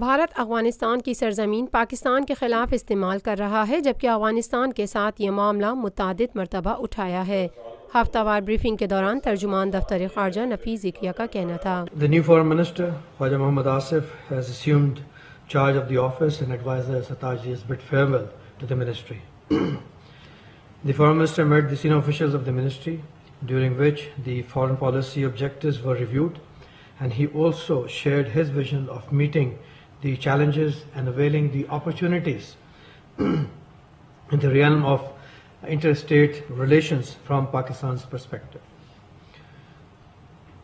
भारत अफ़गानिस्तान की सरजमीन पाकिस्तान के ख़िलाफ़ इस्तेमाल कर रहा है, जबकि अफ़गानिस्तान के साथ ये मामला मुतअद्दिद मरतबा उठाया है। हफ्तावार ब्रीफिंग के दौरान तर्जुमान दफ्तर ख़ारजा नफ़ीस ज़िक्रिया का कहना था। The new Foreign Minister Khwaja Mohammad Asif has assumed charge of the office and advisor Sartaj has bid farewell to the ministry. The Foreign Minister met the senior officials of the ministry, during which the foreign policy objectives were reviewed, and he also shared his vision of meeting the challenges and availing the opportunities in the realm of interstate relations from Pakistan's perspective.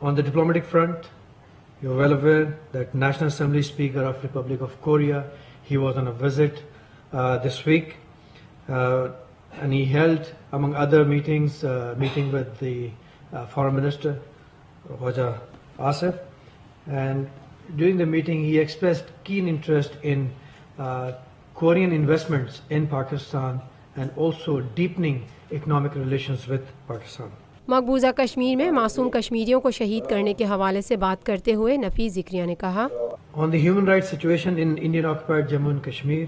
On the diplomatic front, you are well aware that National Assembly Speaker of Republic of Korea, he was on a visit this week, and he held, among other meetings, meeting with the Foreign Minister Khwaja Asif, and during the meeting he expressed keen interest in Korean investments in Pakistan and also deepening economic relations with Pakistan. मकबूजा Kashmir में मासूम कश्मीरियों को शहीद करने के हवाले से बात करते हुए नफ़ीस ज़िक्रिया ने कहा, On the human rights situation in Indian occupied Jammu and Kashmir,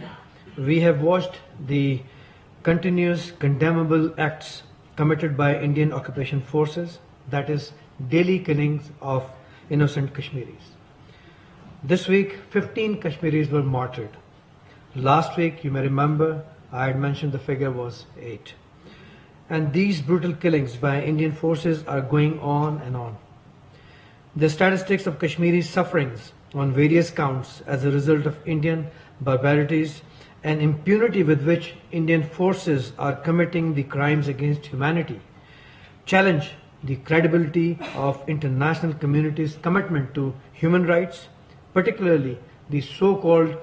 we have watched the continuous condemnable acts committed by Indian occupation forces, that is daily killings of innocent Kashmiris. This week 15 Kashmiris were martyred. Last week, you may remember, I had mentioned the figure was 8. And these brutal killings by Indian forces are going on and on. The statistics of Kashmiri sufferings on various counts as a result of Indian barbarities and impunity with which Indian forces are committing the crimes against humanity challenge the credibility of international community's commitment to human rights, particularly the so-called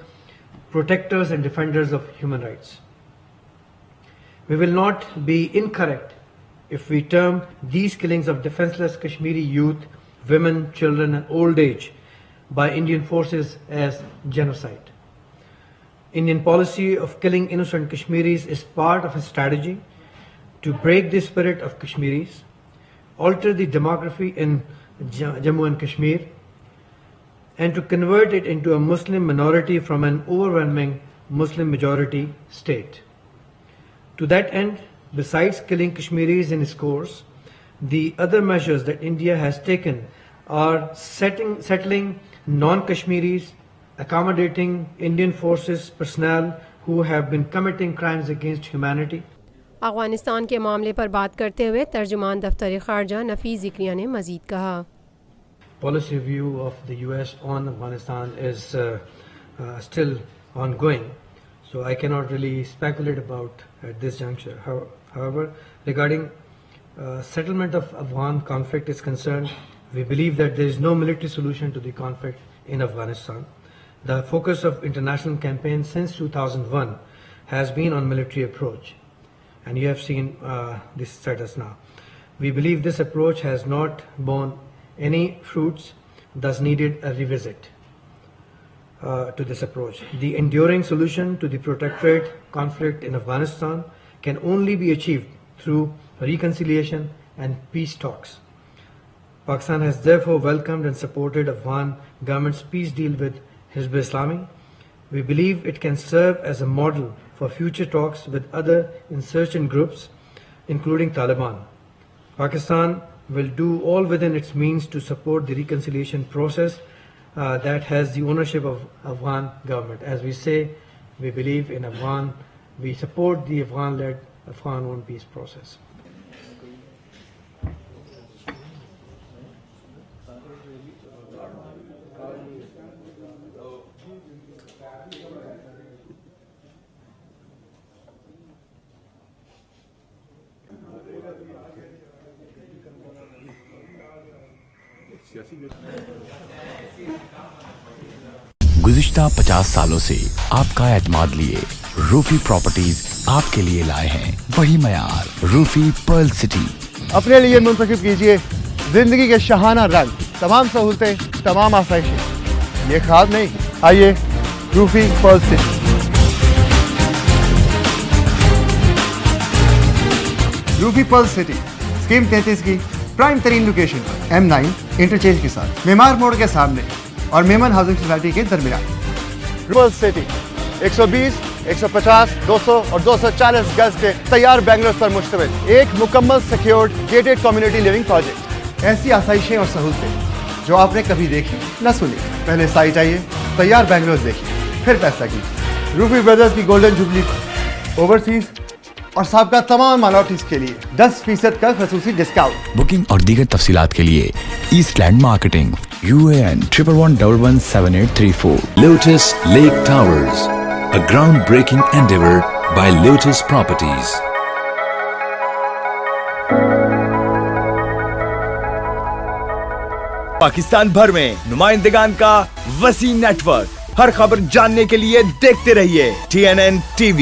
protectors and defenders of human rights. We will not be incorrect if we term these killings of defenseless Kashmiri youth, women, children and old age by Indian forces as genocide. Indian policy of killing innocent Kashmiris is part of a strategy to break the spirit of Kashmiris, alter the demography in Jammu and Kashmir, and to convert it into a Muslim minority from an overwhelming Muslim majority state. To that end, besides killing Kashmiris in scores, the other measures that India has taken are settling non-Kashmiris, accommodating Indian forces personnel who have been committing crimes against humanity. Afghanistan के मामले पर बात करते हुए तर्जुमान दफ्तर ख़ारजा नफ़ीस ज़िक्रिया ने मज़ीद कहा, Policy review of the US on Afghanistan is still ongoing, so I cannot really speculate about at this juncture. However, regarding settlement of Afghan conflict is concerned, we believe that there is no military solution to the conflict in Afghanistan. The focus of international campaign since 2001 has been on military approach, and you have seen this status now. We believe this approach has not borne any fruits, thus needed a revisit to this approach. The enduring solution to the protectorate conflict in Afghanistan can only be achieved through reconciliation and peace talks. Pakistan has therefore welcomed and supported Afghan government's peace deal with Hizb Islami. We believe it can serve as a model for future talks with other insurgent groups, including Taliban. Pakistan will do all within its means to support the reconciliation process that has the ownership of Afghan government. As we say, we believe in Afghan, we support the Afghan-led Afghan One Peace process. गुज़िश्ता 50 सालों से आपका एतमाद लिए Rufi properties आपके लिए लाए हैं वही मयार, रूफी पर्ल सिटी। अपने लिए मुंतखब कीजिए जिंदगी के शहाना रंग, तमाम सहूलतें, तमाम आसाइशें। ये ख्वाब नहीं, आइए Rufi Perl city. Rufi Perl city scheme 33 की प्राइम तरीन लोकेशन M9 इंटरचेंज के साथ मेमार मोड़ के सामने और मेमन हाउसिंग सोसाइटी के दरमियान। वर्ल्ड सिटी 120, 150, 200 और 240 गज के तैयार बंगलोज पर मुश्तमिल एक मुकम्मल secured gated community living project. ऐसी आसाइशें और सहूलतें जो आपने कभी देखी न सुनी। पहले साइट आइए, तैयार बंगलोज देखिए, फिर फैसला कीजिए। रूफी ब्रदर्स की गोल्डन जुबली ओवरसीज और साबका तमाम माइनॉरिटीज के लिए 10% का खसूसी डिस्काउंट। बुकिंग और दीगर तफसीलात के लिए ईस्टलैंड marketing UAN 11117834। Lotus Lake Towers, a groundbreaking endeavor by Lotus Properties. Pakistan भर में नुमाइंदगान का वसी नेटवर्क। हर खबर जानने के लिए देखते रहिए TNN TV।